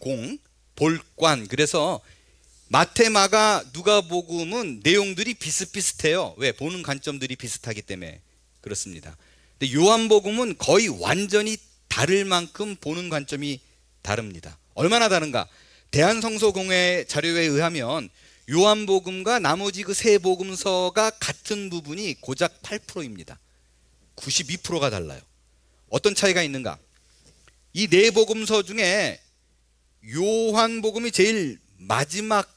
공, 볼관. 그래서 마태, 마가, 누가복음은 내용들이 비슷비슷해요. 왜? 보는 관점들이 비슷하기 때문에 그렇습니다. 근데 요한복음은 거의 완전히 다를 만큼 보는 관점이 다릅니다. 얼마나 다른가? 대한성서공회 자료에 의하면 요한복음과 나머지 그 세 복음서가 같은 부분이 고작 8%입니다. 92%가 달라요. 어떤 차이가 있는가? 이 네 복음서 중에 요한복음이 제일 마지막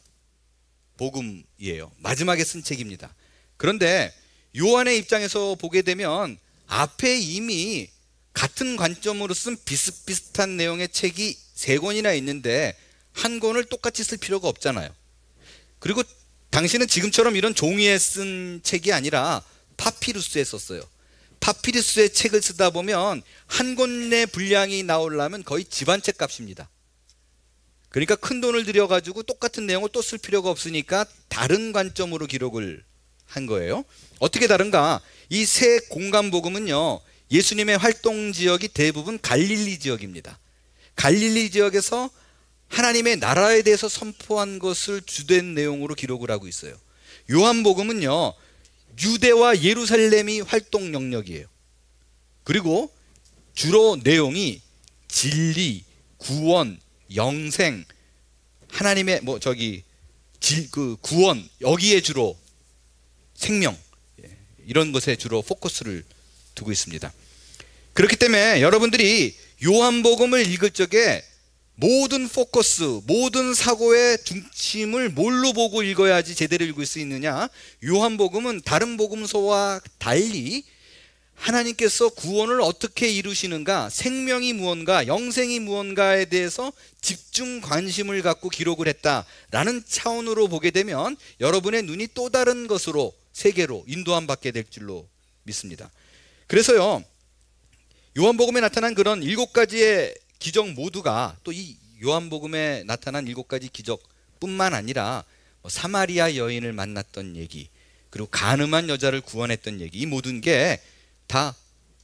복음이에요. 마지막에 쓴 책입니다. 그런데 요한의 입장에서 보게 되면 앞에 이미 같은 관점으로 쓴 비슷비슷한 내용의 책이 3권이나 있는데 한 권을 똑같이 쓸 필요가 없잖아요. 그리고 당시는 지금처럼 이런 종이에 쓴 책이 아니라 파피루스에 썼어요. 파피루스의 책을 쓰다 보면 한 권의 분량이 나오려면 거의 집안책 값입니다. 그러니까 큰 돈을 들여가지고 똑같은 내용을 또 쓸 필요가 없으니까 다른 관점으로 기록을 한 거예요. 어떻게 다른가? 이 세 공간복음은요, 예수님의 활동 지역이 대부분 갈릴리 지역입니다. 갈릴리 지역에서 하나님의 나라에 대해서 선포한 것을 주된 내용으로 기록을 하고 있어요. 요한복음은요, 유대와 예루살렘이 활동 영역이에요. 그리고 주로 내용이 진리, 구원, 영생, 하나님의 구원, 여기에 주로 생명, 이런 것에 주로 포커스를 두고 있습니다. 그렇기 때문에 여러분들이 요한복음을 읽을 적에 모든 포커스, 모든 사고의 중심을 뭘로 보고 읽어야지 제대로 읽을 수 있느냐? 요한복음은 다른 복음서와 달리 하나님께서 구원을 어떻게 이루시는가, 생명이 무언가, 영생이 무언가에 대해서 집중 관심을 갖고 기록을 했다라는 차원으로 보게 되면 여러분의 눈이 또 다른 것으로, 세계로 인도함 받게 될 줄로 믿습니다. 그래서요, 요한복음에 나타난 그런 7가지의 기적 모두가 또 이 요한복음에 나타난 7가지 기적뿐만 아니라 사마리아 여인을 만났던 얘기, 그리고 간음한 여자를 구원했던 얘기, 이 모든 게 다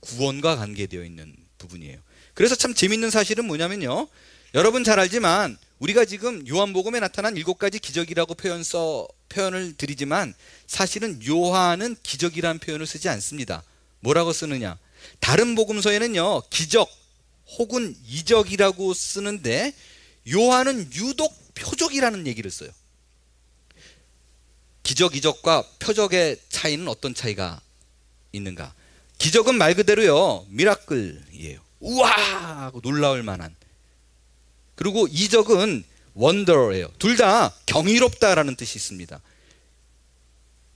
구원과 관계되어 있는 부분이에요. 그래서 참 재밌는 사실은 뭐냐면요, 여러분 잘 알지만 우리가 지금 요한복음에 나타난 7가지 기적이라고 표현을 드리지만 사실은 요한은 기적이라는 표현을 쓰지 않습니다. 뭐라고 쓰느냐? 다른 복음서에는요, 기적 혹은 이적이라고 쓰는데 요한은 유독 표적이라는 얘기를 써요. 기적, 이적과 표적의 차이는 어떤 차이가 있는가? 기적은 말 그대로요, 미라클이에요. 우와 하고 놀라울 만한. 그리고 이적은 원더예요. 둘 다 경이롭다라는 뜻이 있습니다.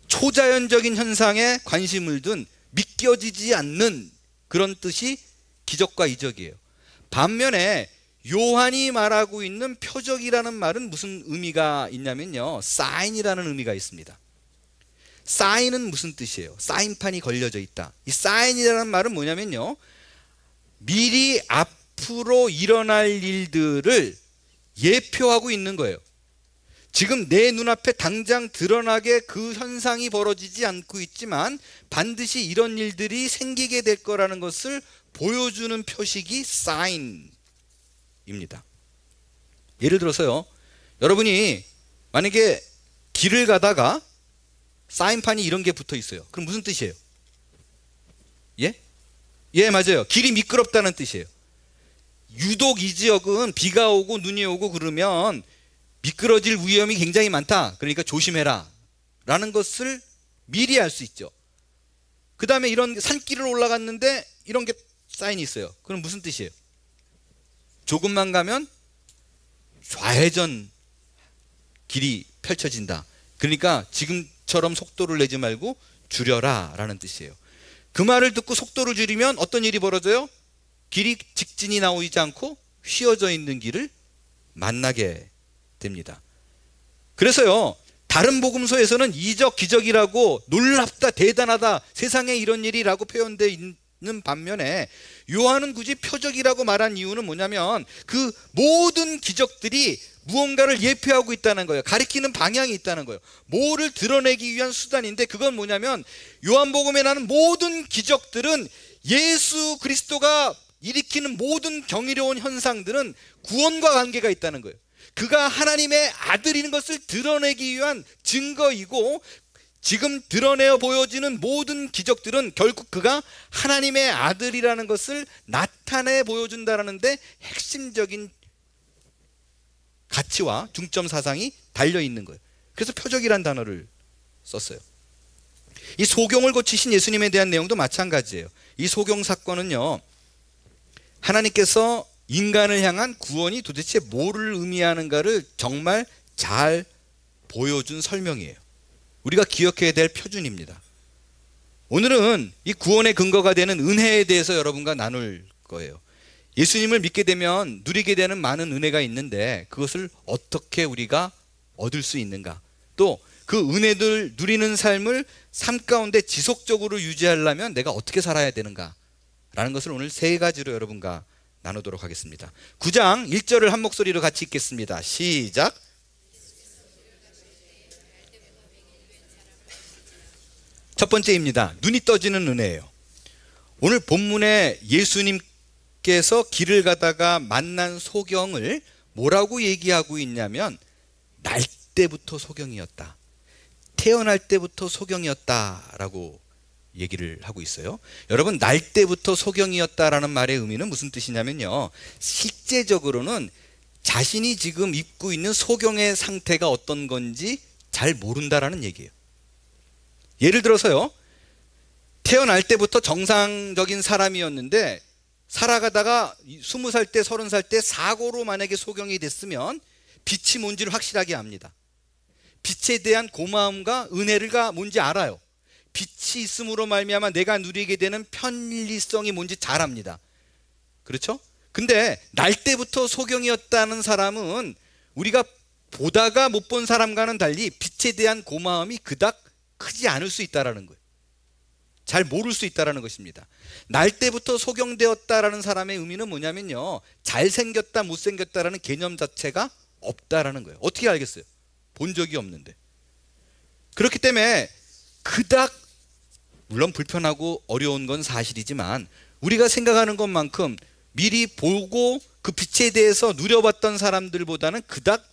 초자연적인 현상에 관심을 둔 믿겨지지 않는 그런 뜻이 기적과 이적이에요. 반면에 요한이 말하고 있는 표적이라는 말은 무슨 의미가 있냐면요, 사인이라는 의미가 있습니다. 사인은 무슨 뜻이에요? 사인판이 걸려져 있다. 이 사인이라는 말은 뭐냐면요, 미리 앞으로 일어날 일들을 예표하고 있는 거예요. 지금 내 눈앞에 당장 드러나게 그 현상이 벌어지지 않고 있지만 반드시 이런 일들이 생기게 될 거라는 것을 보여주는 표식이 사인입니다. 예를 들어서요, 여러분이 만약에 길을 가다가 사인판이 이런 게 붙어 있어요. 그럼 무슨 뜻이에요? 예, 맞아요. 길이 미끄럽다는 뜻이에요. 유독 이 지역은 비가 오고 눈이 오고 그러면 미끄러질 위험이 굉장히 많다, 그러니까 조심해라 라는 것을 미리 알 수 있죠. 그 다음에 이런 산길을 올라갔는데 이런 게 사인이 있어요. 그럼 무슨 뜻이에요? 조금만 가면 좌회전 길이 펼쳐진다, 그러니까 지금처럼 속도를 내지 말고 줄여라 라는 뜻이에요. 그 말을 듣고 속도를 줄이면 어떤 일이 벌어져요? 길이 직진이 나오지 않고 휘어져 있는 길을 만나게 됩니다. 그래서요, 다른 복음서에서는 이적, 기적이라고 놀랍다, 대단하다, 세상에 이런 일이라고 표현되어 있는 반면에 요한은 굳이 표적이라고 말한 이유는 뭐냐면 그 모든 기적들이 무언가를 예표하고 있다는 거예요. 가리키는 방향이 있다는 거예요. 뭐를 드러내기 위한 수단인데, 그건 뭐냐면 요한복음에 나는 모든 기적들은 예수 그리스도가 일으키는 모든 경이로운 현상들은 구원과 관계가 있다는 거예요. 그가 하나님의 아들인 것을 드러내기 위한 증거이고, 지금 드러내어 보여지는 모든 기적들은 결국 그가 하나님의 아들이라는 것을 나타내 보여준다는 데 핵심적인 가치와 중점 사상이 달려있는 거예요. 그래서 표적이란 단어를 썼어요. 이 소경을 고치신 예수님에 대한 내용도 마찬가지예요. 이 소경 사건은요, 하나님께서 인간을 향한 구원이 도대체 뭐를 의미하는가를 정말 잘 보여준 설명이에요. 우리가 기억해야 될 표준입니다. 오늘은 이 구원의 근거가 되는 은혜에 대해서 여러분과 나눌 거예요. 예수님을 믿게 되면 누리게 되는 많은 은혜가 있는데 그것을 어떻게 우리가 얻을 수 있는가, 또 그 은혜들 누리는 삶을 삶 가운데 지속적으로 유지하려면 내가 어떻게 살아야 되는가 라는 것을 오늘 세 가지로 여러분과 나누도록 하겠습니다. 9장 1절을 한 목소리로 같이 읽겠습니다. 시작. 첫 번째입니다. 눈이 떠지는 은혜예요. 오늘 본문에 예수님께서 길을 가다가 만난 소경을 뭐라고 얘기하고 있냐면, 날 때부터 소경이었다, 태어날 때부터 소경이었다라고 얘기를 하고 있어요. 여러분, 날 때부터 소경이었다라는 말의 의미는 무슨 뜻이냐면요, 실제적으로는 자신이 지금 입고 있는 소경의 상태가 어떤 건지 잘 모른다라는 얘기예요. 예를 들어서요, 태어날 때부터 정상적인 사람이었는데 살아가다가 20살 때 30살 때 사고로 만약에 소경이 됐으면 빛이 뭔지를 확실하게 압니다. 빛에 대한 고마움과 은혜가 뭔지 알아요. 빛이 있음으로 말미암아 내가 누리게 되는 편리성이 뭔지 잘 압니다. 그렇죠? 근데 날 때부터 소경이었다는 사람은 우리가 보다가 못 본 사람과는 달리 빛에 대한 고마움이 그닥 크지 않을 수 있다는 거예요. 잘 모를 수 있다는 것입니다. 날 때부터 소경되었다라는 사람의 의미는 뭐냐면요, 잘생겼다 못생겼다라는 개념 자체가 없다라는 거예요. 어떻게 알겠어요? 본 적이 없는데. 그렇기 때문에 그닥, 물론 불편하고 어려운 건 사실이지만 우리가 생각하는 것만큼 미리 보고 그 빛에 대해서 누려봤던 사람들보다는 그닥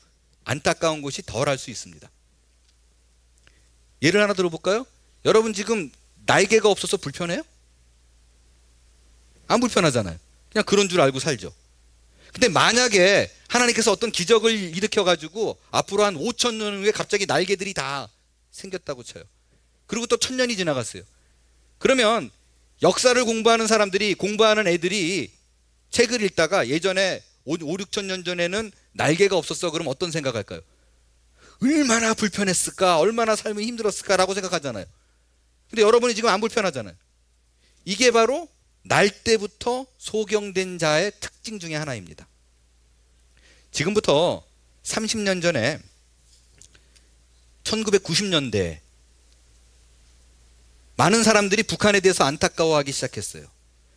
안타까운 것이 덜할 수 있습니다. 예를 하나 들어볼까요? 여러분 지금 날개가 없어서 불편해요? 안 불편하잖아요. 그냥 그런 줄 알고 살죠. 근데 만약에 하나님께서 어떤 기적을 일으켜가지고 앞으로 한 5,000년 후에 갑자기 날개들이 다 생겼다고 쳐요. 그리고 또 1,000년이 지나갔어요. 그러면 역사를 공부하는 사람들이, 공부하는 애들이 책을 읽다가 예전에 5, 6,000년 전에는 날개가 없었어, 그럼 어떤 생각할까요? 얼마나 불편했을까, 얼마나 삶이 힘들었을까라고 생각하잖아요. 근데 여러분이 지금 안 불편하잖아요. 이게 바로 날 때부터 소경된 자의 특징 중에 하나입니다. 지금부터 30년 전에 1990년대 많은 사람들이 북한에 대해서 안타까워하기 시작했어요.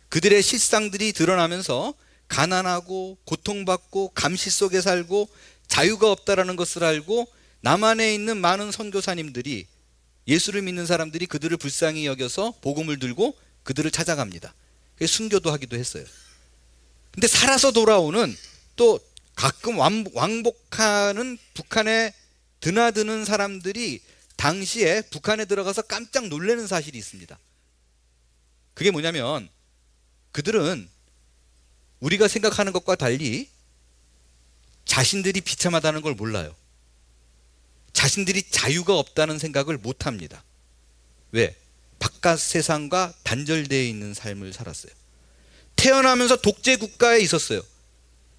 그들의 실상들이 드러나면서 가난하고 고통받고 감시 속에 살고 자유가 없다라는 것을 알고 남한에 있는 많은 선교사님들이, 예수를 믿는 사람들이 그들을 불쌍히 여겨서 복음을 들고 그들을 찾아갑니다. 순교도 하기도 했어요. 근데 살아서 돌아오는, 또 가끔 왕복하는 북한에 드나드는 사람들이 당시에 북한에 들어가서 깜짝 놀라는 사실이 있습니다. 그게 뭐냐면, 그들은 우리가 생각하는 것과 달리 자신들이 비참하다는 걸 몰라요. 자신들이 자유가 없다는 생각을 못합니다. 왜? 바깥 세상과 단절되어 있는 삶을 살았어요. 태어나면서 독재 국가에 있었어요.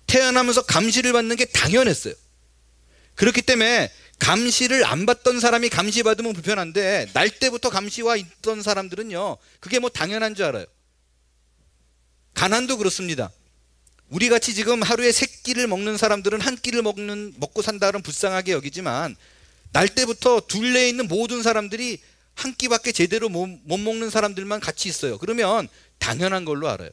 태어나면서 감시를 받는 게 당연했어요. 그렇기 때문에 감시를 안 받던 사람이 감시받으면 불편한데, 날 때부터 감시와 있던 사람들은요, 그게 뭐 당연한 줄 알아요. 가난도 그렇습니다. 우리같이 지금 하루에 3끼를 먹는 사람들은 한 끼를 먹고 산다는 불쌍하게 여기지만, 날 때부터 둘레에 있는 모든 사람들이 한 끼밖에 제대로 못 먹는 사람들만 같이 있어요. 그러면 당연한 걸로 알아요.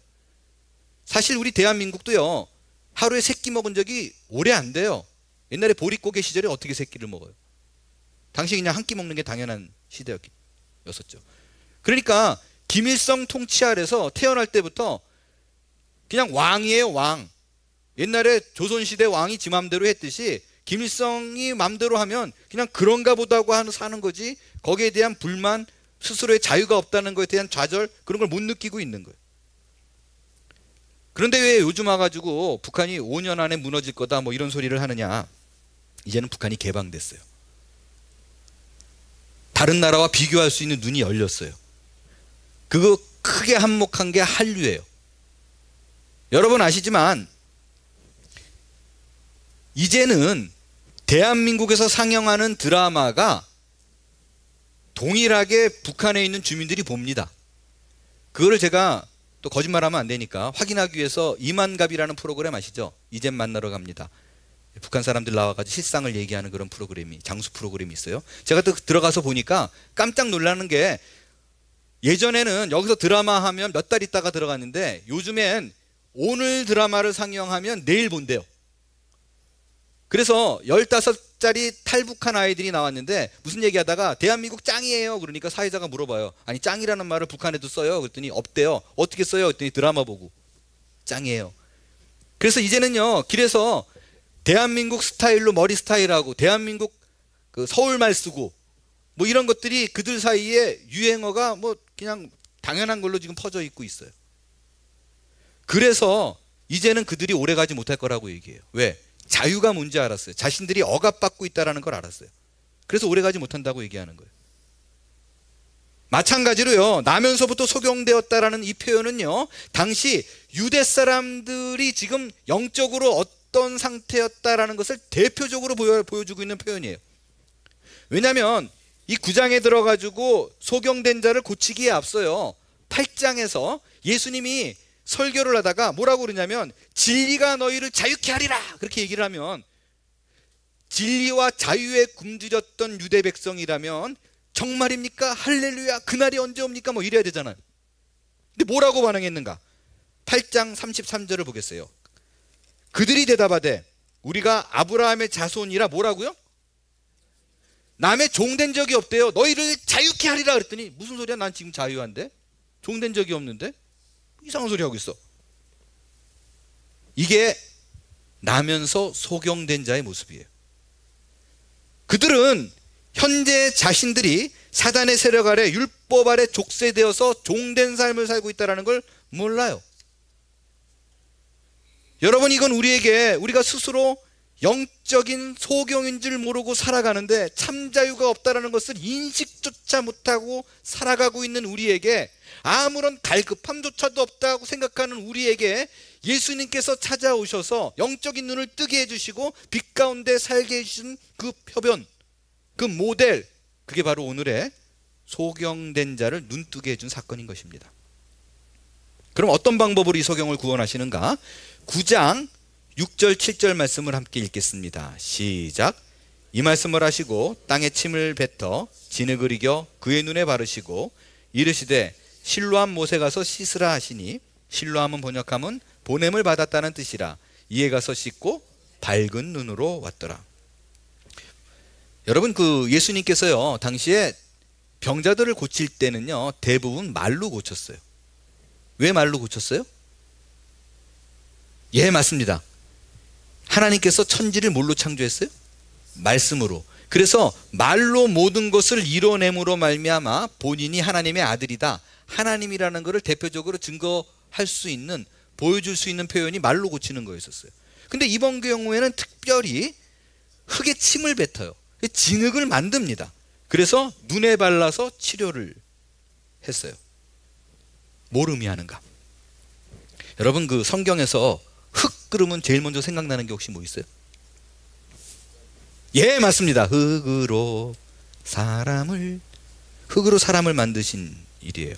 사실 우리 대한민국도요, 하루에 3끼 먹은 적이 오래 안 돼요. 옛날에 보릿고개 시절에 어떻게 3끼를 먹어요? 당시 그냥 한 끼 먹는 게 당연한 시대였었죠. 그러니까 김일성 통치 아래서 태어날 때부터 그냥 왕이에요, 왕. 옛날에 조선시대 왕이 지 맘대로 했듯이 김일성이 맘대로 하면 그냥 그런가 보다고 사는 거지, 거기에 대한 불만, 스스로의 자유가 없다는 것에 대한 좌절, 그런 걸 못 느끼고 있는 거예요. 그런데 왜 요즘 와가지고 북한이 5년 안에 무너질 거다 뭐 이런 소리를 하느냐. 이제는 북한이 개방됐어요. 다른 나라와 비교할 수 있는 눈이 열렸어요. 그거 크게 한몫한 게 한류예요. 여러분 아시지만 이제는 대한민국에서 상영하는 드라마가 동일하게 북한에 있는 주민들이 봅니다. 그거를 제가 또 거짓말하면 안 되니까 확인하기 위해서 이만갑이라는 프로그램 아시죠? 이젠 만나러 갑니다. 북한 사람들 나와가지고 실상을 얘기하는 그런 프로그램이, 장수 프로그램이 있어요. 제가 또 들어가서 보니까 깜짝 놀라는 게, 예전에는 여기서 드라마 하면 몇 달 있다가 들어갔는데 요즘엔 오늘 드라마를 상영하면 내일 본대요. 그래서 15짜리 탈북한 아이들이 나왔는데 무슨 얘기하다가 대한민국 짱이에요. 그러니까 사회자가 물어봐요. 아니 짱이라는 말을 북한에도 써요? 그랬더니 없대요. 어떻게 써요? 그랬더니 드라마 보고 짱이에요. 그래서 이제는요, 길에서 대한민국 스타일로 머리 스타일하고 대한민국 그 서울말 쓰고 뭐 이런 것들이 그들 사이에 유행어가 뭐 그냥 당연한 걸로 지금 퍼져 있고 있어요. 그래서 이제는 그들이 오래가지 못할 거라고 얘기해요. 왜? 자유가 뭔지 알았어요. 자신들이 억압받고 있다는 걸 알았어요. 그래서 오래가지 못한다고 얘기하는 거예요. 마찬가지로요, 나면서부터 소경되었다라는 이 표현은요, 당시 유대 사람들이 지금 영적으로 어떤 상태였다라는 것을 대표적으로 보여주고 있는 표현이에요. 왜냐하면 이 9장에 들어가지고 소경된 자를 고치기에 앞서요, 8장에서 예수님이 설교를 하다가 뭐라고 그러냐면 진리가 너희를 자유케 하리라, 그렇게 얘기를 하면, 진리와 자유에 굶주렸던 유대 백성이라면 정말입니까? 할렐루야, 그날이 언제 옵니까? 뭐 이래야 되잖아요. 근데 뭐라고 반응했는가? 8장 33절을 보겠어요. 그들이 대답하되 우리가 아브라함의 자손이라 뭐라고요? 남의 종된 적이 없대요. 너희를 자유케 하리라 그랬더니 무슨 소리야? 난 지금 자유한데? 종된 적이 없는데? 이상한 소리 하고 있어. 이게 나면서 소경된 자의 모습이에요. 그들은 현재 자신들이 사단의 세력 아래, 율법 아래 족쇄되어서 종된 삶을 살고 있다는 걸 몰라요. 여러분, 이건 우리가 스스로 영적인 소경인 줄 모르고 살아가는데 참 자유가 없다는 것을 인식조차 못하고 살아가고 있는 우리에게, 아무런 갈급함조차도 없다고 생각하는 우리에게 예수님께서 찾아오셔서 영적인 눈을 뜨게 해주시고 빛 가운데 살게 해주신 그 표변, 그 모델, 그게 바로 오늘의 소경된 자를 눈뜨게 해준 사건인 것입니다. 그럼 어떤 방법으로 이 소경을 구원하시는가? 9장 6절 7절 말씀을 함께 읽겠습니다. 시작. 이 말씀을 하시고 땅에 침을 뱉어 진흙을 이겨 그의 눈에 바르시고 이르시되 실로암 못에 가서 씻으라 하시니, 실로암은 번역하면 보냄을 받았다는 뜻이라. 이에 가서 씻고 밝은 눈으로 왔더라. 여러분, 그 예수님께서요, 당시에 병자들을 고칠 때는요, 대부분 말로 고쳤어요. 왜 말로 고쳤어요? 예, 맞습니다. 하나님께서 천지를 뭘로 창조했어요? 말씀으로. 그래서 말로 모든 것을 이뤄냄으로 말미암아 본인이 하나님의 아들이다, 하나님이라는 것을 대표적으로 증거할 수 있는, 보여줄 수 있는 표현이 말로 고치는 거였었어요. 근데 이번 경우에는 특별히 흙에 침을 뱉어요. 진흙을 만듭니다. 그래서 눈에 발라서 치료를 했어요. 뭘 의미하는가? 여러분, 그 성경에서 흙 그러면 제일 먼저 생각나는 게 혹시 뭐 있어요? 예, 맞습니다. 흙으로 사람을 만드신 일이에요.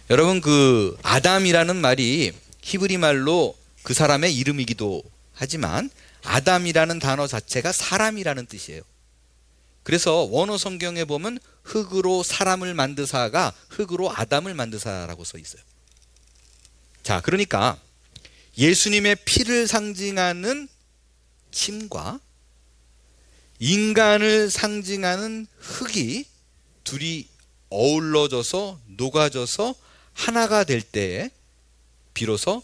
여러분, 그 아담이라는 말이 히브리 말로 그 사람의 이름이기도 하지만 아담이라는 단어 자체가 사람이라는 뜻이에요. 그래서 원어 성경에 보면 흙으로 사람을 만드사가 흙으로 아담을 만드사라고 써 있어요. 자, 그러니까 예수님의 피를 상징하는 침과 인간을 상징하는 흙이 둘이 어우러져서 녹아져서 하나가 될 때에 비로소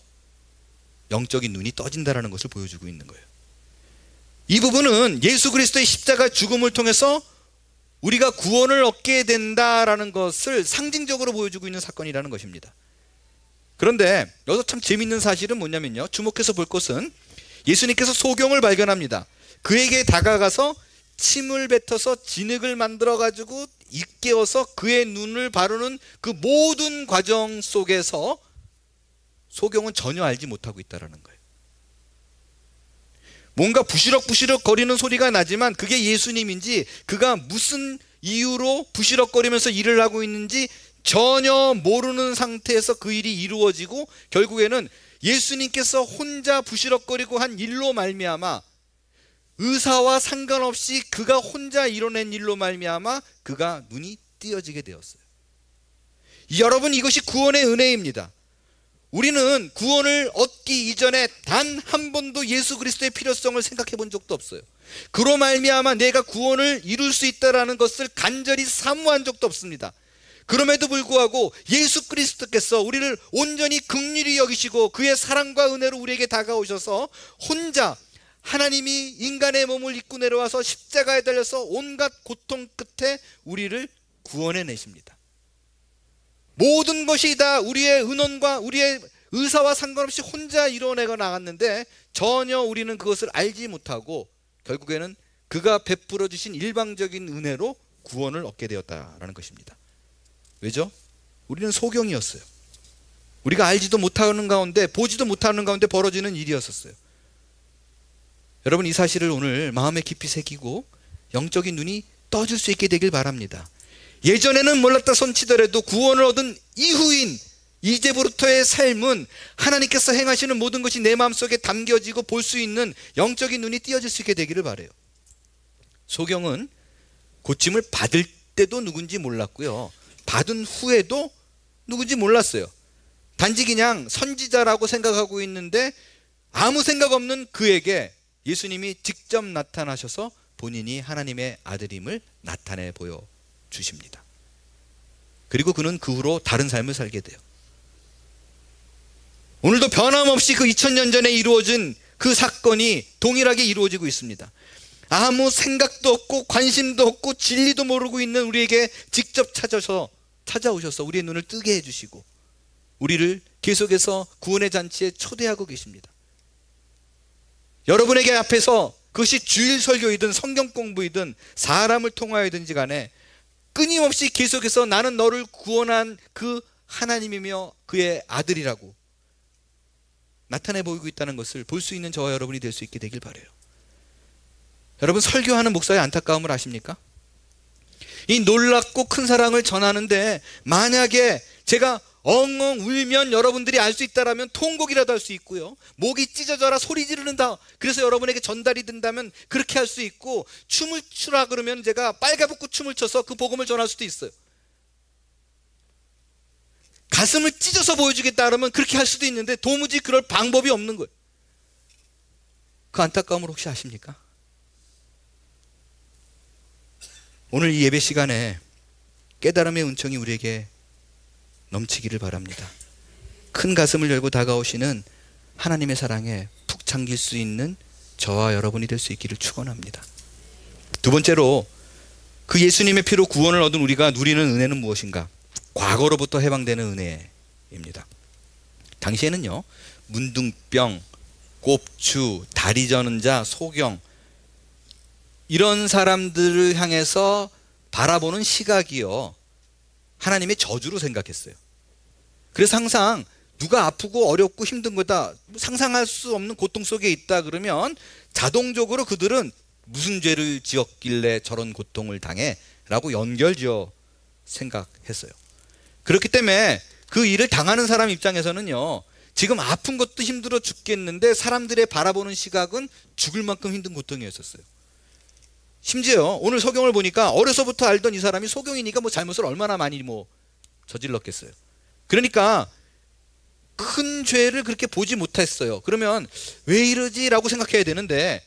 영적인 눈이 떠진다라는 것을 보여주고 있는 거예요. 이 부분은 예수 그리스도의 십자가 죽음을 통해서 우리가 구원을 얻게 된다라는 것을 상징적으로 보여주고 있는 사건이라는 것입니다. 그런데 여기서 참 재밌는 사실은 뭐냐면요, 주목해서 볼 것은 예수님께서 소경을 발견합니다. 그에게 다가가서 침을 뱉어서 진흙을 만들어 가지고 일깨워서 그의 눈을 바르는 그 모든 과정 속에서 소경은 전혀 알지 못하고 있다는 거예요. 뭔가 부시럭부시럭 거리는 소리가 나지만 그게 예수님인지, 그가 무슨 이유로 부시럭거리면서 일을 하고 있는지 전혀 모르는 상태에서 그 일이 이루어지고, 결국에는 예수님께서 혼자 부시럭거리고 한 일로 말미암아, 의사와 상관없이 그가 혼자 이뤄낸 일로 말미암아 그가 눈이 띄어지게 되었어요. 여러분, 이것이 구원의 은혜입니다. 우리는 구원을 얻기 이전에 단 한 번도 예수 그리스도의 필요성을 생각해 본 적도 없어요. 그로 말미암아 내가 구원을 이룰 수 있다는 것을 간절히 사모한 적도 없습니다. 그럼에도 불구하고 예수 그리스도께서 우리를 온전히 긍휼히 여기시고 그의 사랑과 은혜로 우리에게 다가오셔서 혼자 하나님이 인간의 몸을 입고 내려와서 십자가에 달려서 온갖 고통 끝에 우리를 구원해 내십니다. 모든 것이 다 우리의 은원과 우리의 의사와 상관없이 혼자 이뤄내고 나갔는데 전혀 우리는 그것을 알지 못하고 결국에는 그가 베풀어 주신 일방적인 은혜로 구원을 얻게 되었다라는 것입니다. 왜죠? 우리는 소경이었어요. 우리가 알지도 못하는 가운데, 보지도 못하는 가운데 벌어지는 일이었었어요. 여러분, 이 사실을 오늘 마음에 깊이 새기고 영적인 눈이 떠질 수 있게 되길 바랍니다. 예전에는 몰랐다 손치더라도 구원을 얻은 이후인 이제부터의 삶은 하나님께서 행하시는 모든 것이 내 마음속에 담겨지고 볼 수 있는 영적인 눈이 띄어질 수 있게 되기를 바라요. 소경은 고침을 받을 때도 누군지 몰랐고요, 받은 후에도 누군지 몰랐어요. 단지 그냥 선지자라고 생각하고 있는데 아무 생각 없는 그에게 예수님이 직접 나타나셔서 본인이 하나님의 아들임을 나타내 보여주십니다. 그리고 그는 그 후로 다른 삶을 살게 돼요. 오늘도 변함없이 그 2000년 전에 이루어진 그 사건이 동일하게 이루어지고 있습니다. 아무 생각도 없고 관심도 없고 진리도 모르고 있는 우리에게 직접 찾아오셔서 우리의 눈을 뜨게 해주시고 우리를 계속해서 구원의 잔치에 초대하고 계십니다. 여러분에게 앞에서 그것이 주일 설교이든 성경 공부이든 사람을 통하여든지 간에 끊임없이 계속해서 나는 너를 구원한 그 하나님이며 그의 아들이라고 나타내 보이고 있다는 것을 볼 수 있는 저와 여러분이 될 수 있게 되길 바라요. 여러분, 설교하는 목사의 안타까움을 아십니까? 이 놀랍고 큰 사랑을 전하는데 만약에 제가 엉엉 울면 여러분들이 알 수 있다라면 통곡이라도 할 수 있고요, 목이 찢어져라 소리 지르는다 그래서 여러분에게 전달이 된다면 그렇게 할 수 있고, 춤을 추라 그러면 제가 빨가벗고 춤을 춰서 그 복음을 전할 수도 있어요. 가슴을 찢어서 보여주겠다 그러면 그렇게 할 수도 있는데 도무지 그럴 방법이 없는 거예요. 그 안타까움을 혹시 아십니까? 오늘 이 예배 시간에 깨달음의 은총이 우리에게 넘치기를 바랍니다. 큰 가슴을 열고 다가오시는 하나님의 사랑에 푹 잠길 수 있는 저와 여러분이 될 수 있기를 축원합니다. 두 번째로, 그 예수님의 피로 구원을 얻은 우리가 누리는 은혜는 무엇인가? 과거로부터 해방되는 은혜입니다. 당시에는요, 문둥병, 꼽추, 다리 저는 자, 소경, 이런 사람들을 향해서 바라보는 시각이요, 하나님의 저주로 생각했어요. 그래서 항상 누가 아프고 어렵고 힘든 거다, 상상할 수 없는 고통 속에 있다 그러면 자동적으로 그들은 무슨 죄를 지었길래 저런 고통을 당해? 라고 연결지어 생각했어요. 그렇기 때문에 그 일을 당하는 사람 입장에서는요, 지금 아픈 것도 힘들어 죽겠는데 사람들의 바라보는 시각은 죽을 만큼 힘든 고통이었었어요. 심지어 오늘 소경을 보니까 어려서부터 알던 이 사람이 소경이니까 잘못을 얼마나 많이 저질렀겠어요. 그러니까 큰 죄를 그렇게 보지 못했어요. 그러면 왜 이러지? 라고 생각해야 되는데,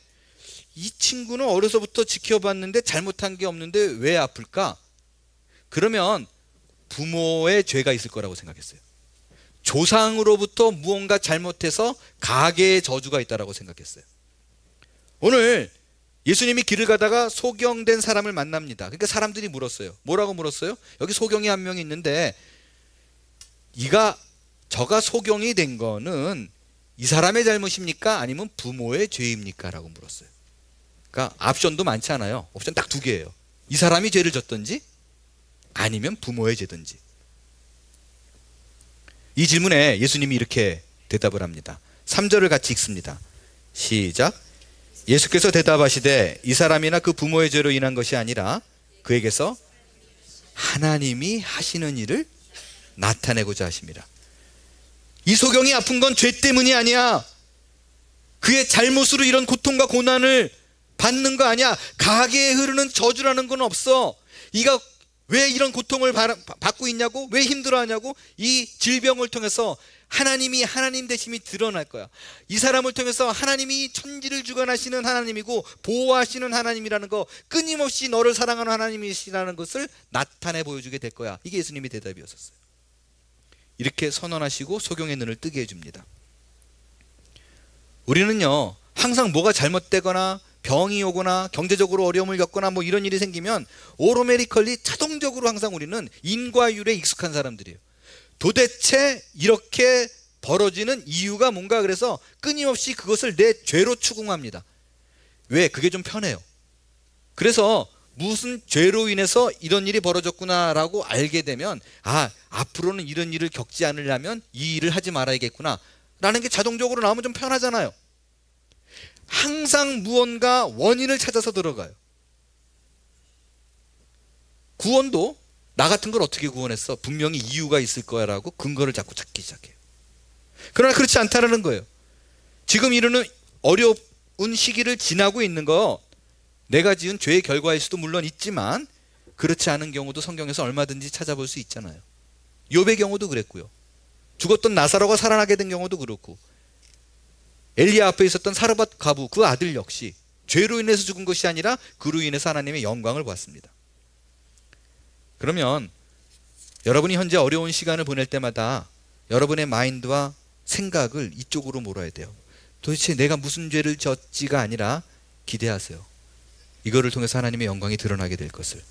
이 친구는 어려서부터 지켜봤는데 잘못한 게 없는데 왜 아플까? 그러면 부모의 죄가 있을 거라고 생각했어요. 조상으로부터 무언가 잘못해서 가계의 저주가 있다라고 생각했어요. 오늘 예수님이 길을 가다가 소경된 사람을 만납니다. 그러니까 사람들이 물었어요. 뭐라고 물었어요? 여기 소경이 한 명이 있는데 저가 소경이 된 거는 이 사람의 잘못입니까? 아니면 부모의 죄입니까? 라고 물었어요. 그러니까 옵션도 많지 않아요. 옵션 딱 두 개예요. 이 사람이 죄를 졌든지 아니면 부모의 죄든지. 이 질문에 예수님이 이렇게 대답을 합니다. 3절을 같이 읽습니다. 시작. 예수께서 대답하시되 이 사람이나 그 부모의 죄로 인한 것이 아니라 그에게서 하나님이 하시는 일을 나타내고자 하십니다. 이 소경이 아픈 건 죄 때문이 아니야. 그의 잘못으로 이런 고통과 고난을 받는 거 아니야. 가계에 흐르는 저주라는 건 없어. 이가 왜 이런 고통을 받고 있냐고, 왜 힘들어하냐고, 이 질병을 통해서 하나님이 하나님 되심이 드러날 거야. 이 사람을 통해서 하나님이 천지를 주관하시는 하나님이고 보호하시는 하나님이라는 거, 끊임없이 너를 사랑하는 하나님이시라는 것을 나타내 보여주게 될 거야. 이게 예수님의 대답이었었어요. 이렇게 선언하시고 소경의 눈을 뜨게 해줍니다. 우리는요, 항상 뭐가 잘못되거나 병이 오거나 경제적으로 어려움을 겪거나 뭐 이런 일이 생기면 오토매티컬리 자동적으로 항상 우리는 인과율에 익숙한 사람들이에요. 도대체 이렇게 벌어지는 이유가 뭔가, 그래서 끊임없이 그것을 내 죄로 추궁합니다. 왜? 그게 좀 편해요. 그래서 무슨 죄로 인해서 이런 일이 벌어졌구나 라고 알게 되면, 앞으로는 이런 일을 겪지 않으려면 이 일을 하지 말아야겠구나 라는 게 자동적으로 나오면 좀 편하잖아요. 항상 무언가 원인을 찾아서 들어가요. 구원도 나 같은 걸 어떻게 구원했어? 분명히 이유가 있을 거야 라고 근거를 자꾸 찾기 시작해요. 그러나 그렇지 않다는 거예요. 지금 이르는 어려운 시기를 지나고 있는 거 내가 지은 죄의 결과일 수도 물론 있지만, 그렇지 않은 경우도 성경에서 얼마든지 찾아볼 수 있잖아요. 욥의 경우도 그랬고요. 죽었던 나사로가 살아나게 된 경우도 그렇고, 엘리야 앞에 있었던 사르밧 과부 그 아들 역시 죄로 인해서 죽은 것이 아니라 그로 인해서 하나님의 영광을 보았습니다. 그러면 여러분이 현재 어려운 시간을 보낼 때마다 여러분의 마인드와 생각을 이쪽으로 몰아야 돼요. 도대체 내가 무슨 죄를 졌지가 아니라 기대하세요. 이거를 통해서 하나님의 영광이 드러나게 될 것을.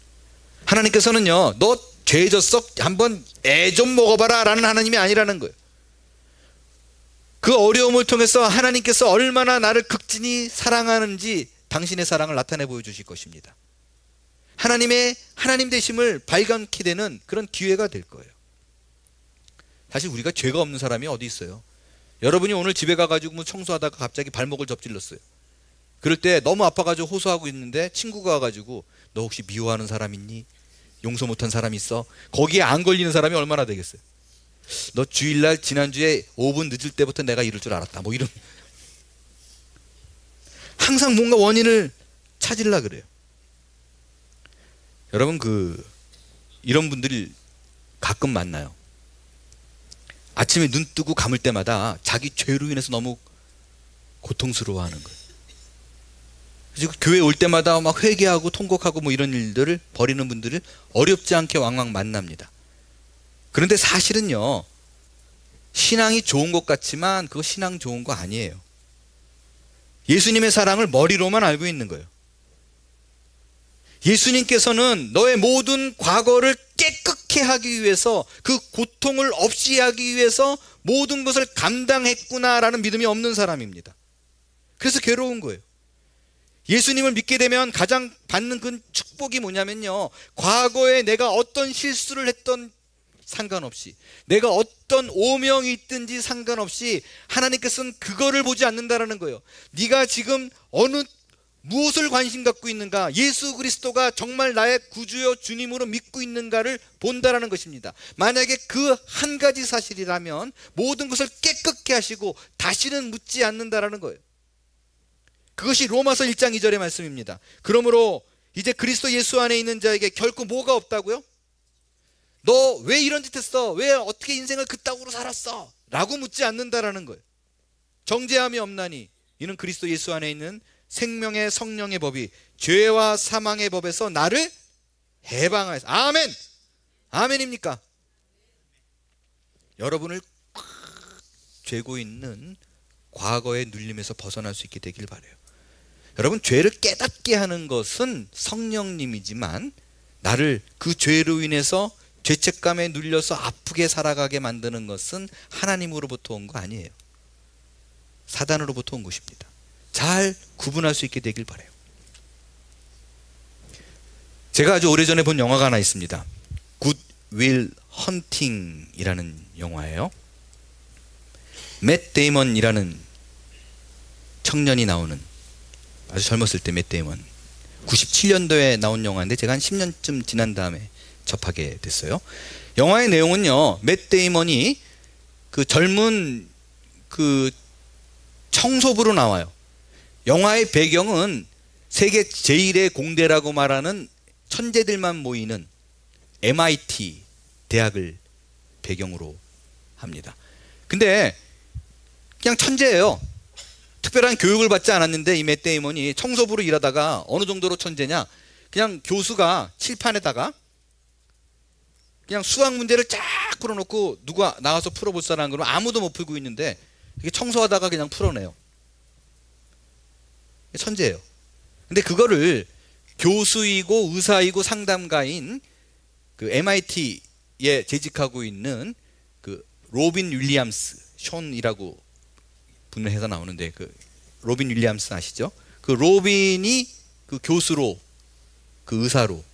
하나님께서는요, 너 죄 졌어? 한번 애 좀 먹어봐라 라는 하나님이 아니라는 거예요. 그 어려움을 통해서 하나님께서 얼마나 나를 극진히 사랑하는지 당신의 사랑을 나타내 보여주실 것입니다. 하나님의 하나님 되심을 발견케 되는 그런 기회가 될 거예요. 사실 우리가 죄가 없는 사람이 어디 있어요? 여러분이 오늘 집에 가가지고 뭐 청소하다가 갑자기 발목을 접질렀어요. 그럴 때 너무 아파가지고 호소하고 있는데 친구가 와가지고 너 혹시 미워하는 사람 있니? 용서 못한 사람 있어? 거기에 안 걸리는 사람이 얼마나 되겠어요? 너 주일날 지난주에 5분 늦을 때부터 내가 이럴 줄 알았다, 뭐 이런. 항상 뭔가 원인을 찾으려 그래요. 여러분, 이런 분들이 가끔 만나요. 아침에 눈 뜨고 감을 때마다 자기 죄로 인해서 너무 고통스러워하는 거예요. 그래서 교회 올 때마다 막 회개하고 통곡하고 뭐 이런 일들을 벌이는 분들을 어렵지 않게 왕왕 만납니다. 그런데 사실은요, 신앙이 좋은 것 같지만 그거 신앙 좋은 거 아니에요. 예수님의 사랑을 머리로만 알고 있는 거예요. 예수님께서는 너의 모든 과거를 깨끗게 하기 위해서, 그 고통을 없이 하기 위해서 모든 것을 감당했구나라는 믿음이 없는 사람입니다. 그래서 괴로운 거예요. 예수님을 믿게 되면 가장 받는 그 축복이 뭐냐면요, 과거에 내가 어떤 실수를 했던 상관없이, 내가 어떤 오명이 있든지 상관없이 하나님께서는 그거를 보지 않는다라는 거예요. 네가 지금 무엇을 관심 갖고 있는가, 예수 그리스도가 정말 나의 구주요 주님으로 믿고 있는가를 본다라는 것입니다. 만약에 그 한 가지 사실이라면 모든 것을 깨끗게 하시고 다시는 묻지 않는다라는 거예요. 그것이 로마서 1장 2절의 말씀입니다. 그러므로 이제 그리스도 예수 안에 있는 자에게 결코 뭐가 없다고요? 너 왜 이런 짓 했어? 왜 어떻게 인생을 그따구로 살았어? 라고 묻지 않는다라는 거예요. 정죄함이 없나니 이는 그리스도 예수 안에 있는 생명의 성령의 법이 죄와 사망의 법에서 나를 해방하여서. 아멘! 아멘입니까? 여러분을 꽉 죄고 있는 과거의 눌림에서 벗어날 수 있게 되길 바라요. 여러분, 죄를 깨닫게 하는 것은 성령님이지만 나를 그 죄로 인해서 죄책감에 눌려서 아프게 살아가게 만드는 것은 하나님으로부터 온 거 아니에요. 사단으로부터 온 것입니다. 잘 구분할 수 있게 되길 바라요. 제가 아주 오래전에 본 영화가 하나 있습니다. 굿 윌 헌팅이라는 영화예요. 맷 데이먼이라는 청년이 나오는, 아주 젊었을 때 맷 데이먼, 97년도에 나온 영화인데 제가 한 10년쯤 지난 다음에 접하게 됐어요. 영화의 내용은요, 맷 데이먼이 그 젊은 그 청소부로 나와요. 영화의 배경은 세계 제1의 공대라고 말하는 천재들만 모이는 MIT 대학을 배경으로 합니다. 근데 그냥 천재예요. 특별한 교육을 받지 않았는데 이 맷 데이먼이 청소부로 일하다가 어느 정도로 천재냐, 그냥 교수가 칠판에다가 그냥 수학 문제를 쫙 풀어놓고 누가 나와서 풀어볼 사람 그러면 아무도 못 풀고 있는데 이게 청소하다가 그냥 풀어내요. 천재예요. 근데 그거를 교수이고 의사이고 상담가인 그 MIT에 재직하고 있는 그 로빈 윌리엄스, 션이라고 분해서 나오는데 그 로빈 윌리엄스 아시죠? 그 로빈이 그 교수로, 그 의사로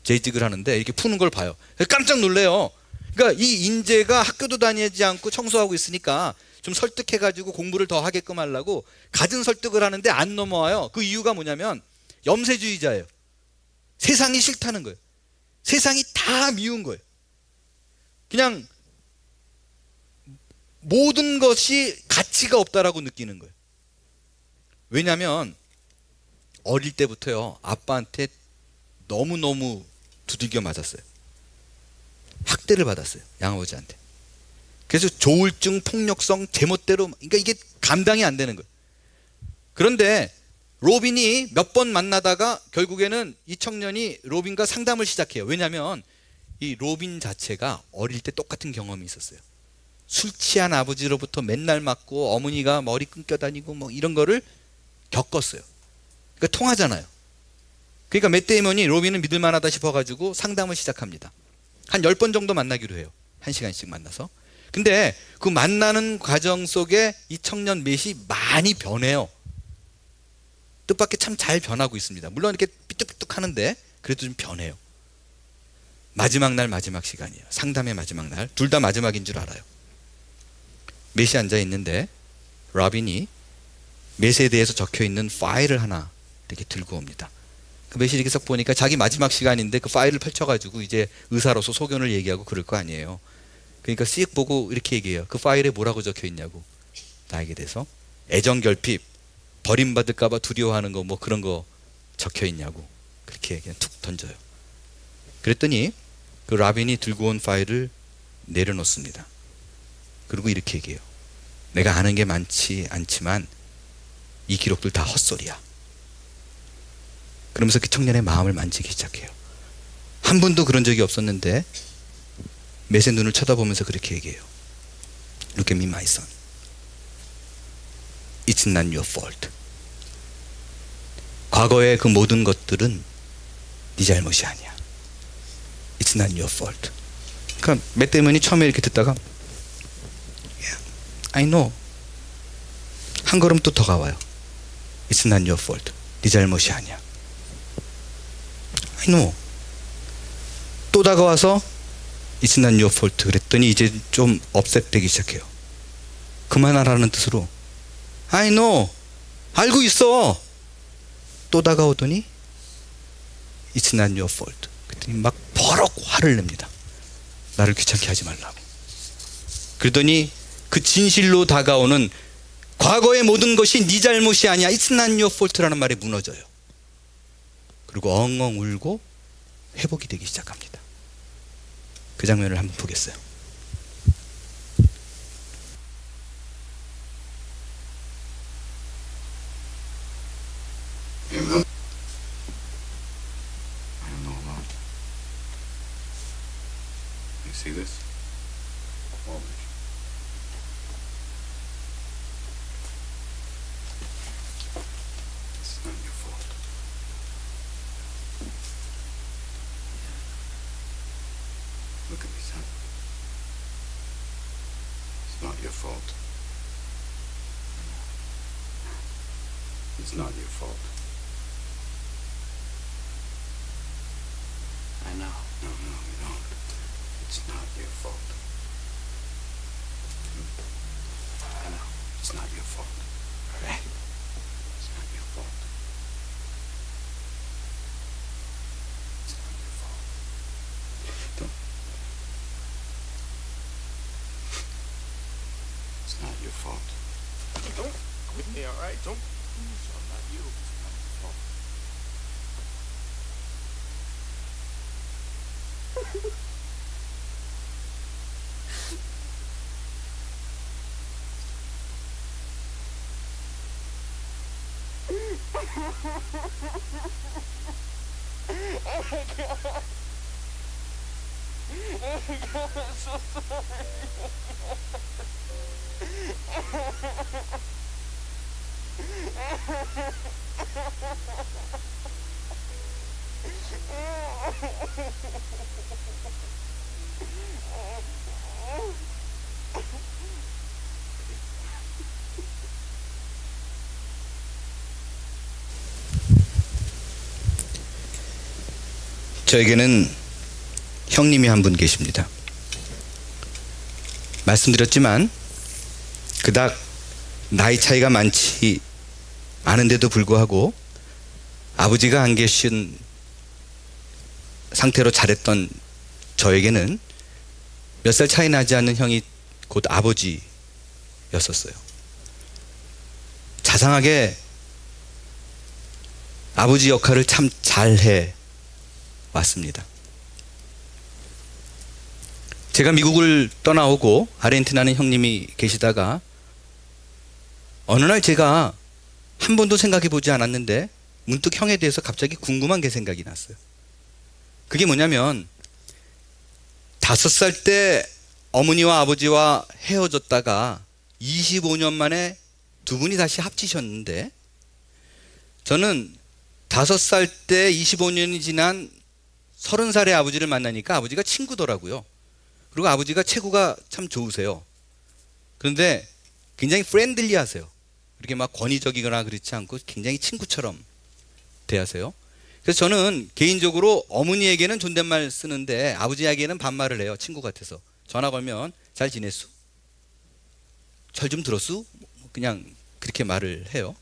재직을 하는데 이렇게 푸는 걸 봐요. 깜짝 놀래요. 그러니까 이 인재가 학교도 다니지 않고 청소하고 있으니까 좀 설득해가지고 공부를 더 하게끔 하려고 갖은 설득을 하는데 안 넘어와요. 그 이유가 뭐냐면 염세주의자예요. 세상이 싫다는 거예요. 세상이 다 미운 거예요. 그냥 모든 것이 가치가 없다라고 느끼는 거예요. 왜냐하면 어릴 때부터요, 아빠한테 너무너무 두들겨 맞았어요. 학대를 받았어요, 양아버지한테. 그래서 조울증, 폭력성, 제멋대로, 그러니까 이게 감당이 안 되는 거예요. 그런데 로빈이 몇 번 만나다가 결국에는 이 청년이 로빈과 상담을 시작해요. 왜냐하면 이 로빈 자체가 어릴 때 똑같은 경험이 있었어요. 술 취한 아버지로부터 맨날 맞고 어머니가 머리 끊겨 다니고 뭐 이런 거를 겪었어요. 그러니까 통하잖아요. 그러니까 맷 데이먼이 로빈은 믿을만하다 싶어가지고 상담을 시작합니다. 한 10번 정도 만나기로 해요. 1시간씩 만나서. 근데 그 만나는 과정 속에 이 청년 맷이 많이 변해요. 뜻밖의 참 잘 변하고 있습니다. 물론 이렇게 삐뚤삐뚤 하는데 그래도 좀 변해요. 마지막 날, 마지막 시간이에요. 상담의 마지막 날. 둘 다 마지막인 줄 알아요. 맷이 앉아 있는데 라빈이 맷에 대해서 적혀 있는 파일을 하나 이렇게 들고 옵니다. 그 맷이 이렇게 썩 보니까 자기 마지막 시간인데 그 파일을 펼쳐가지고 이제 의사로서 소견을 얘기하고 그럴 거 아니에요. 그러니까 씩 보고 이렇게 얘기해요. 그 파일에 뭐라고 적혀 있냐고. 나에게 대해서 애정결핍, 버림받을까봐 두려워하는 거 뭐 그런 거 적혀 있냐고. 그렇게 그냥 툭 던져요. 그랬더니 그 라빈이 들고 온 파일을 내려놓습니다. 그리고 이렇게 얘기해요. 내가 아는 게 많지 않지만 이 기록들 다 헛소리야. 그러면서 그 청년의 마음을 만지기 시작해요. 한 번도 그런 적이 없었는데 맷의 눈을 쳐다보면서 그렇게 얘기해요. Look at me, my son. It's not your fault. 과거의 그 모든 것들은 네 잘못이 아니야. It's not your fault. 그러니까 맷 데이먼이 처음에 이렇게 듣다가 Yeah, I know. 한 걸음 또 더 가와요. It's not your fault. 네 잘못이 아니야. I know. 또 다가와서 It's not your fault. 그랬더니 이제 좀 업셋되기 시작해요. 그만하라는 뜻으로 I know. 알고 있어. 또 다가오더니 It's not your fault. 그랬더니 막 버럭 화를 냅니다. 나를 귀찮게 하지 말라고. 그러더니 그 진실로 다가오는 과거의 모든 것이 네 잘못이 아니야. It's not your fault라는 말에 무너져요. 그리고 엉엉 울고 회복이 되기 시작합니다. 그 장면을 한번 보겠어요. I don't know about. You see this? Quality. fault. It's not your fault. I know. No, you don't. It's not your fault. I know. It's not your fault. All right? It's not your fault. It's not your fault. Don't. It's not your fault. Don't quit me, all right? Don't. It's not you. It's not your fault. 저에게는 형님이 한 분 계십니다. 말씀드렸지만 그닥 나이 차이가 많지 않은데도 불구하고 아버지가 안 계신 상태로 자랬던 저에게는 몇 살 차이 나지 않는 형이 곧 아버지였었어요. 자상하게 아버지 역할을 참 잘해 왔습니다. 제가 미국을 떠나오고 아르헨티나는 형님이 계시다가 어느 날 제가 한 번도 생각해 보지 않았는데 문득 형에 대해서 갑자기 궁금한 게 생각이 났어요. 그게 뭐냐면 5살 때 어머니와 아버지와 헤어졌다가 25년 만에 두 분이 다시 합치셨는데 저는 5살 때 25년이 지난 30살의 아버지를 만나니까 아버지가 친구더라고요. 그리고 아버지가 체구가 참 좋으세요. 그런데 굉장히 프렌들리 하세요. 이렇게 막 권위적이거나 그렇지 않고 굉장히 친구처럼 대하세요. 그래서 저는 개인적으로 어머니에게는 존댓말 쓰는데 아버지에게는 반말을 해요. 친구 같아서. 전화 걸면 잘 지냈수? 잘 좀 들었수? 그냥 그렇게 말을 해요.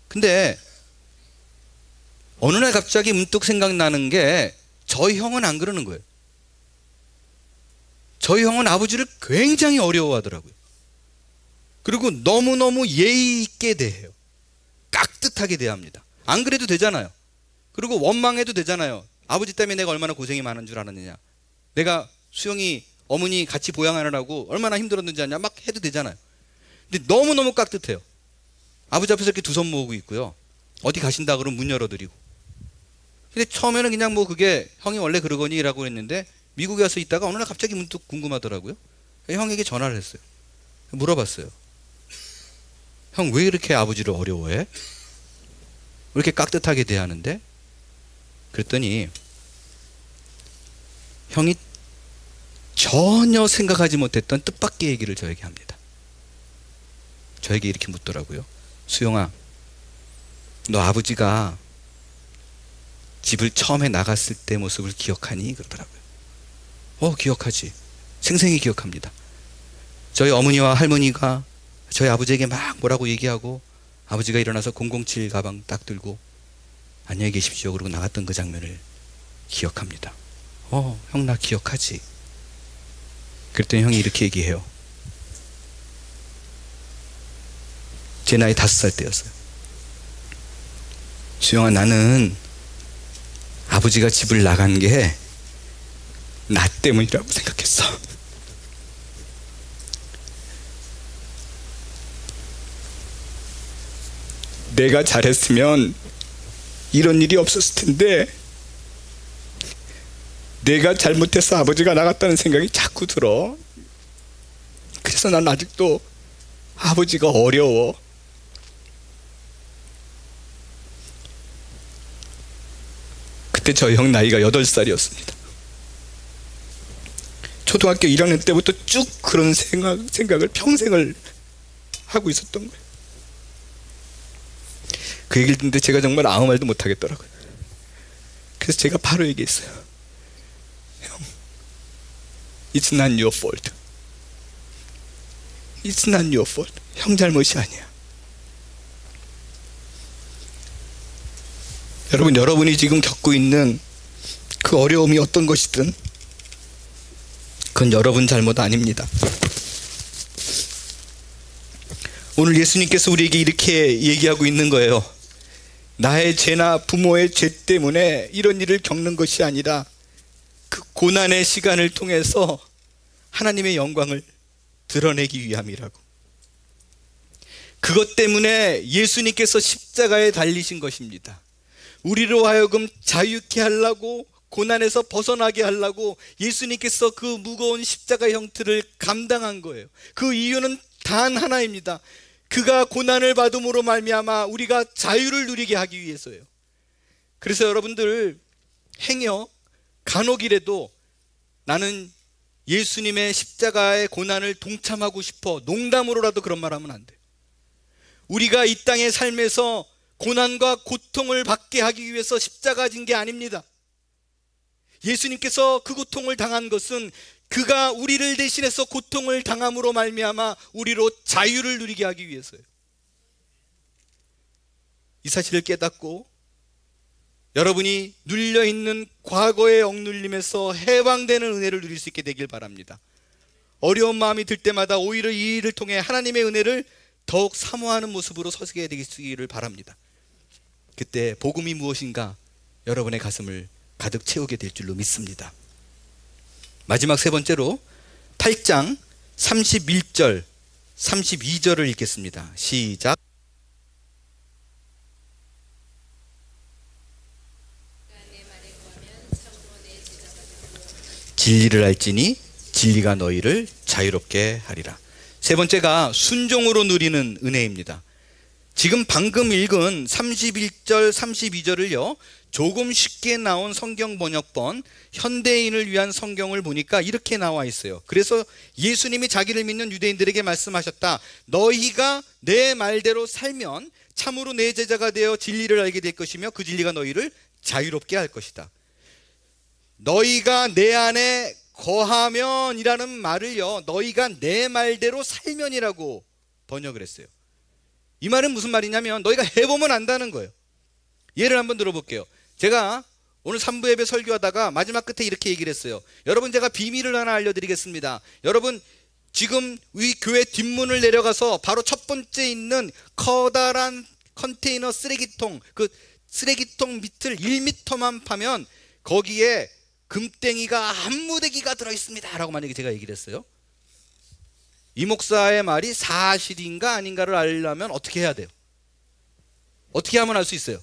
근데 어느 날 갑자기 문득 생각나는 게 저희 형은 안 그러는 거예요. 저희 형은 아버지를 굉장히 어려워하더라고요. 그리고 너무너무 예의 있게 대해요. 깍듯하게 대합니다. 안 그래도 되잖아요. 그리고 원망해도 되잖아요. 아버지 때문에 내가 얼마나 고생이 많은 줄 알았느냐. 내가 수영이 어머니 같이 보양하느라고 얼마나 힘들었는지 아냐. 막 해도 되잖아요. 근데 너무너무 깍듯해요. 아버지 앞에서 이렇게 두 손 모으고 있고요. 어디 가신다 그러면 문 열어드리고. 근데 처음에는 그냥 뭐 그게 형이 원래 그러거니 라고 했는데 미국에 와서 있다가 어느 날 갑자기 문득 궁금하더라고요. 형에게 전화를 했어요. 물어봤어요. 형 왜 이렇게 아버지를 어려워해? 왜 이렇게 깍듯하게 대하는데? 그랬더니 형이 전혀 생각하지 못했던 뜻밖의 얘기를 저에게 합니다. 저에게 이렇게 묻더라고요. 수영아, 너 아버지가 집을 처음에 나갔을 때 모습을 기억하니? 그러더라고요. 기억하지. 생생히 기억합니다. 저희 어머니와 할머니가 저희 아버지에게 막 뭐라고 얘기하고 아버지가 일어나서 007 가방 딱 들고 안녕히 계십시오 그러고 나갔던 그 장면을 기억합니다. 형 나 기억하지. 그랬더니 형이 이렇게 얘기해요. 제 나이 5살 때였어요. 수영아, 나는 아버지가 집을 나간 게 나 때문이라고 생각했어. 내가 잘했으면 이런 일이 없었을 텐데 내가 잘못해서 아버지가 나갔다는 생각이 자꾸 들어. 그래서 난 아직도 아버지가 어려워. 그때 저희 형 나이가 8살이었습니다. 초등학교 1학년 때부터 쭉 그런 생각을 평생을 하고 있었던 거예요. 그 얘기를 듣는데 제가 정말 아무 말도 못 하겠더라고요. 그래서 제가 바로 얘기했어요. 형, It's not your fault. It's not your fault. 형 잘못이 아니야. 여러분이 지금 겪고 있는 그 어려움이 어떤 것이든 그건 여러분 잘못 아닙니다. 오늘 예수님께서 우리에게 이렇게 얘기하고 있는 거예요. 나의 죄나 부모의 죄 때문에 이런 일을 겪는 것이 아니라 그 고난의 시간을 통해서 하나님의 영광을 드러내기 위함이라고. 그것 때문에 예수님께서 십자가에 달리신 것입니다. 우리로 하여금 자유케 하려고, 고난에서 벗어나게 하려고 예수님께서 그 무거운 십자가 형틀을 감당한 거예요. 그 이유는 단 하나입니다. 그가 고난을 받음으로 말미암아 우리가 자유를 누리게 하기 위해서예요. 그래서 여러분들 행여 간혹이라도 나는 예수님의 십자가의 고난을 동참하고 싶어, 농담으로라도 그런 말 하면 안 돼요. 우리가 이 땅의 삶에서 고난과 고통을 받게 하기 위해서 십자가 진 게 아닙니다. 예수님께서 그 고통을 당한 것은 그가 우리를 대신해서 고통을 당함으로 말미암아 우리로 자유를 누리게 하기 위해서예요. 이 사실을 깨닫고 여러분이 눌려있는 과거의 억눌림에서 해방되는 은혜를 누릴 수 있게 되길 바랍니다. 어려운 마음이 들 때마다 오히려 이 일을 통해 하나님의 은혜를 더욱 사모하는 모습으로 서게 되기를 바랍니다. 그때 복음이 무엇인가 여러분의 가슴을 가득 채우게 될 줄로 믿습니다. 마지막 세 번째로 8장 31절 32절을 읽겠습니다. 시작. 진리를 알지니 진리가 너희를 자유롭게 하리라. 세 번째가 순종으로 누리는 은혜입니다. 지금 방금 읽은 31절 32절을요 조금 쉽게 나온 성경 번역본 현대인을 위한 성경을 보니까 이렇게 나와 있어요. 그래서 예수님이 자기를 믿는 유대인들에게 말씀하셨다. 너희가 내 말대로 살면 참으로 내 제자가 되어 진리를 알게 될 것이며 그 진리가 너희를 자유롭게 할 것이다. 너희가 내 안에 거하면 이라는 말을요 너희가 내 말대로 살면이라고 번역을 했어요. 이 말은 무슨 말이냐면 너희가 해보면 안다는 거예요. 예를 한번 들어볼게요. 제가 오늘 3부 예배 설교하다가 마지막 끝에 이렇게 얘기를 했어요. 여러분, 제가 비밀을 하나 알려드리겠습니다. 여러분, 지금 이 교회 뒷문을 내려가서 바로 첫 번째 있는 커다란 컨테이너 쓰레기통, 그 쓰레기통 밑을 1m만 파면 거기에 금땡이가 한 무대기가 들어있습니다 라고 만약에 제가 얘기를 했어요. 이 목사의 말이 사실인가 아닌가를 알려면 어떻게 해야 돼요? 어떻게 하면 알 수 있어요?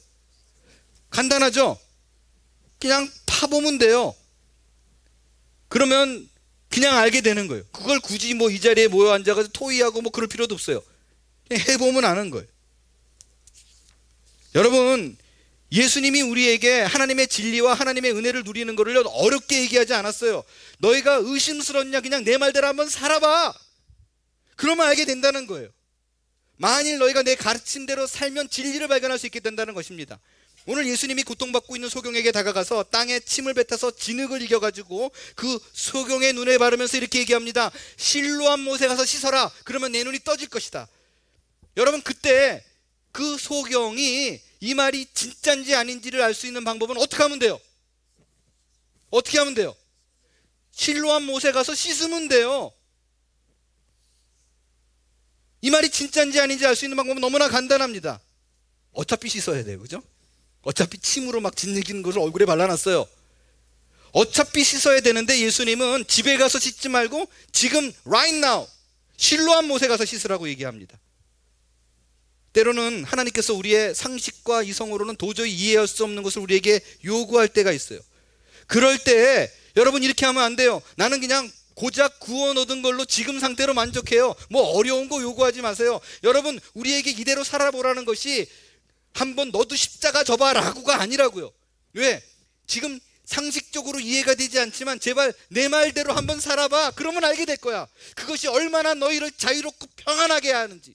간단하죠? 그냥 파보면 돼요. 그러면 그냥 알게 되는 거예요. 그걸 굳이 뭐 이 자리에 모여 앉아가지고 토의하고 뭐 그럴 필요도 없어요. 그냥 해보면 아는 거예요. 여러분, 예수님이 우리에게 하나님의 진리와 하나님의 은혜를 누리는 것을 어렵게 얘기하지 않았어요. 너희가 의심스럽냐? 그냥 내 말대로 한번 살아봐. 그러면 알게 된다는 거예요. 만일 너희가 내 가르침대로 살면 진리를 발견할 수 있게 된다는 것입니다. 오늘 예수님이 고통받고 있는 소경에게 다가가서 땅에 침을 뱉어서 진흙을 이겨가지고 그 소경의 눈에 바르면서 이렇게 얘기합니다. 실로암 못에 가서 씻어라. 그러면 내 눈이 떠질 것이다. 여러분, 그때 그 소경이 이 말이 진짜인지 아닌지를 알 수 있는 방법은 어떻게 하면 돼요? 어떻게 하면 돼요? 실로암 못에 가서 씻으면 돼요. 이 말이 진짜인지 아닌지 알 수 있는 방법은 너무나 간단합니다. 어차피 씻어야 돼요, 그죠? 어차피 침으로 막 짓이기는 것을 얼굴에 발라놨어요. 어차피 씻어야 되는데 예수님은 집에 가서 씻지 말고 지금 right now 실로암 못에 가서 씻으라고 얘기합니다. 때로는 하나님께서 우리의 상식과 이성으로는 도저히 이해할 수 없는 것을 우리에게 요구할 때가 있어요. 그럴 때 여러분 이렇게 하면 안 돼요. 나는 그냥 고작 구원 얻은 걸로 지금 상태로 만족해요. 뭐 어려운 거 요구하지 마세요. 여러분, 우리에게 이대로 살아보라는 것이 한번 너도 십자가 져봐 라고가 아니라고요. 왜? 지금 상식적으로 이해가 되지 않지만 제발 내 말대로 한번 살아봐. 그러면 알게 될 거야. 그것이 얼마나 너희를 자유롭고 평안하게 하는지.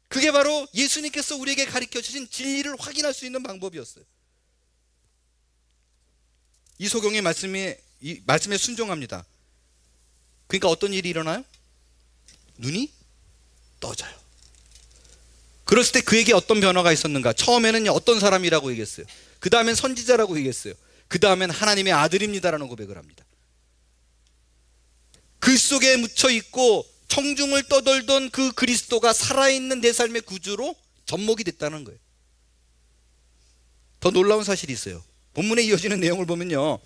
그게 바로 예수님께서 우리에게 가르쳐 주신 진리를 확인할 수 있는 방법이었어요. 이 소경의 말씀에 순종합니다. 그러니까 어떤 일이 일어나요? 눈이 떠져요. 그랬을 때 그에게 어떤 변화가 있었는가? 처음에는 어떤 사람이라고 얘기했어요. 그 다음엔 선지자라고 얘기했어요. 그 다음엔 하나님의 아들입니다라는 고백을 합니다. 그 속에 묻혀 있고 청중을 떠돌던 그 그리스도가 살아있는 내 삶의 구주로 접목이 됐다는 거예요. 더 놀라운 사실이 있어요. 본문에 이어지는 내용을 보면요,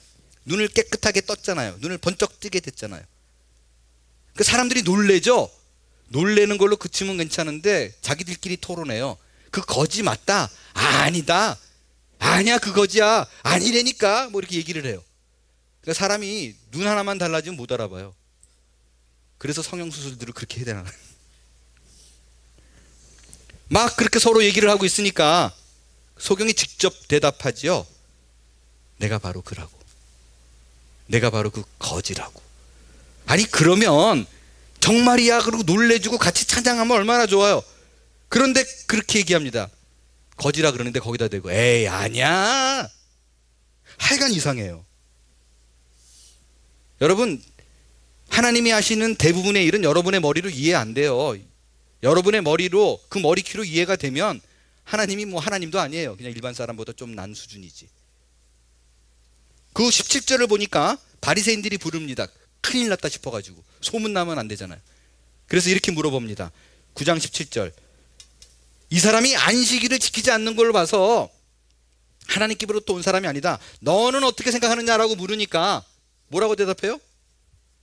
눈을 깨끗하게 떴잖아요. 눈을 번쩍 뜨게 됐잖아요. 그 사람들이 놀래죠. 놀래는 걸로 그치면 괜찮은데 자기들끼리 토론해요. 그 거지 맞다? 아니다. 아니야, 그 거지야. 아니라니까. 뭐 이렇게 얘기를 해요. 그러니까 사람이 눈 하나만 달라지면 못 알아봐요. 그래서 성형수술들을 그렇게 해야 되나. 막 그렇게 서로 얘기를 하고 있으니까 소경이 직접 대답하지요. 내가 바로 그라고. 내가 바로 그 거지라고. 아니 그러면 정말이야 그러고 놀래주고 같이 찬양하면 얼마나 좋아요. 그런데 그렇게 얘기합니다. 거지라 그러는데 거기다 대고 에이 아니야. 하여간 이상해요. 여러분, 하나님이 하시는 대부분의 일은 여러분의 머리로 이해 안 돼요. 여러분의 머리로, 그 머리키로 이해가 되면 하나님이 뭐 하나님도 아니에요. 그냥 일반 사람보다 좀 난 수준이지. 그 17절을 보니까 바리새인들이 부릅니다. 큰일 났다 싶어가지고. 소문나면 안 되잖아요. 그래서 이렇게 물어봅니다. 9장 17절. 이 사람이 안식일을 지키지 않는 걸 봐서 하나님께로부터 온 사람이 아니다. 너는 어떻게 생각하느냐라고 물으니까 뭐라고 대답해요?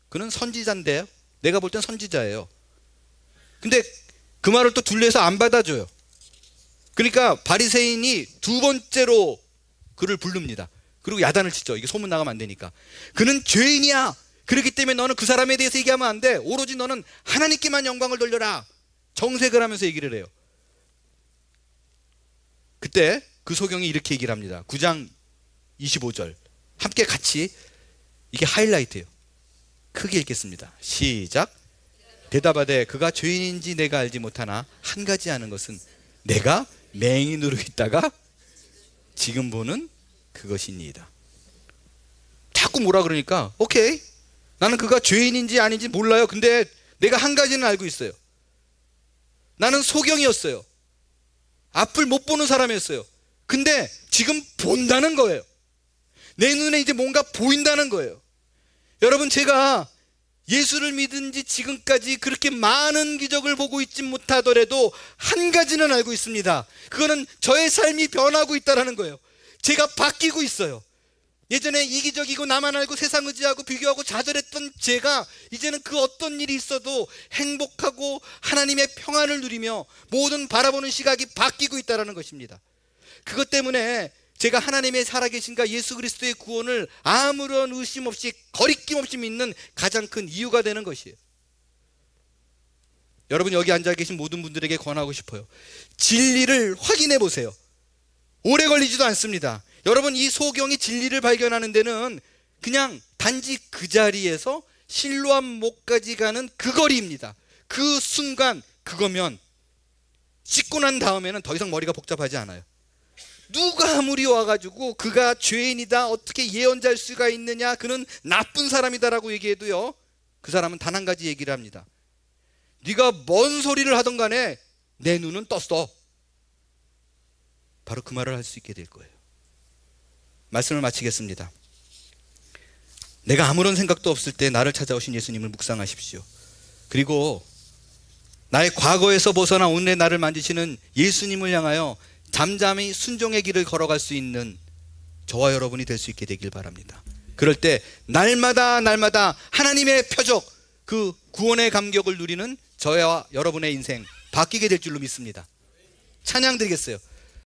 그는 선지자인데요. 내가 볼 땐 선지자예요. 근데 그 말을 또 둘러서 안 받아줘요. 그러니까 바리새인이 두 번째로 그를 부릅니다. 그리고 야단을 치죠. 이게 소문 나가면 안 되니까. 그는 죄인이야. 그렇기 때문에 너는 그 사람에 대해서 얘기하면 안 돼. 오로지 너는 하나님께만 영광을 돌려라. 정색을 하면서 얘기를 해요. 그때 그 소경이 이렇게 얘기를 합니다. 9장 25절. 함께 같이, 이게 하이라이트예요. 크게 읽겠습니다. 시작. 대답하되 그가 죄인인지 내가 알지 못하나 한 가지 아는 것은 내가 맹인으로 있다가 지금 보는 그것이니이다. 자꾸 뭐라 그러니까 오케이, 나는 그가 죄인인지 아닌지 몰라요. 근데 내가 한 가지는 알고 있어요. 나는 소경이었어요. 앞을 못 보는 사람이었어요. 근데 지금 본다는 거예요. 내 눈에 이제 뭔가 보인다는 거예요. 여러분, 제가 예수를 믿은 지 지금까지 그렇게 많은 기적을 보고 있지 못하더라도 한 가지는 알고 있습니다. 그거는 저의 삶이 변하고 있다는 거예요. 제가 바뀌고 있어요. 예전에 이기적이고 나만 알고 세상 의지하고 비교하고 좌절했던 제가 이제는 그 어떤 일이 있어도 행복하고 하나님의 평안을 누리며 모든 바라보는 시각이 바뀌고 있다는 것입니다. 그것 때문에 제가 하나님의 살아계신가 예수 그리스도의 구원을 아무런 의심 없이 거리낌 없이 믿는 가장 큰 이유가 되는 것이에요. 여러분, 여기 앉아 계신 모든 분들에게 권하고 싶어요. 진리를 확인해 보세요. 오래 걸리지도 않습니다. 여러분, 이 소경이 진리를 발견하는 데는 그냥 단지 그 자리에서 실로암 목까지 가는 그 거리입니다. 그 순간 그거면 씻고 난 다음에는 더 이상 머리가 복잡하지 않아요. 누가 아무리 와가지고 그가 죄인이다, 어떻게 예언자일 수가 있느냐, 그는 나쁜 사람이다라고 얘기해도요, 그 사람은 단 한 가지 얘기를 합니다. 네가 뭔 소리를 하던 간에 내 눈은 떴어. 바로 그 말을 할 수 있게 될 거예요. 말씀을 마치겠습니다. 내가 아무런 생각도 없을 때 나를 찾아오신 예수님을 묵상하십시오. 그리고 나의 과거에서 벗어나 오늘의 나를 만지시는 예수님을 향하여 잠잠히 순종의 길을 걸어갈 수 있는 저와 여러분이 될 수 있게 되길 바랍니다. 그럴 때 날마다 하나님의 표적, 그 구원의 감격을 누리는 저와 여러분의 인생 바뀌게 될 줄로 믿습니다. 찬양 드리겠어요.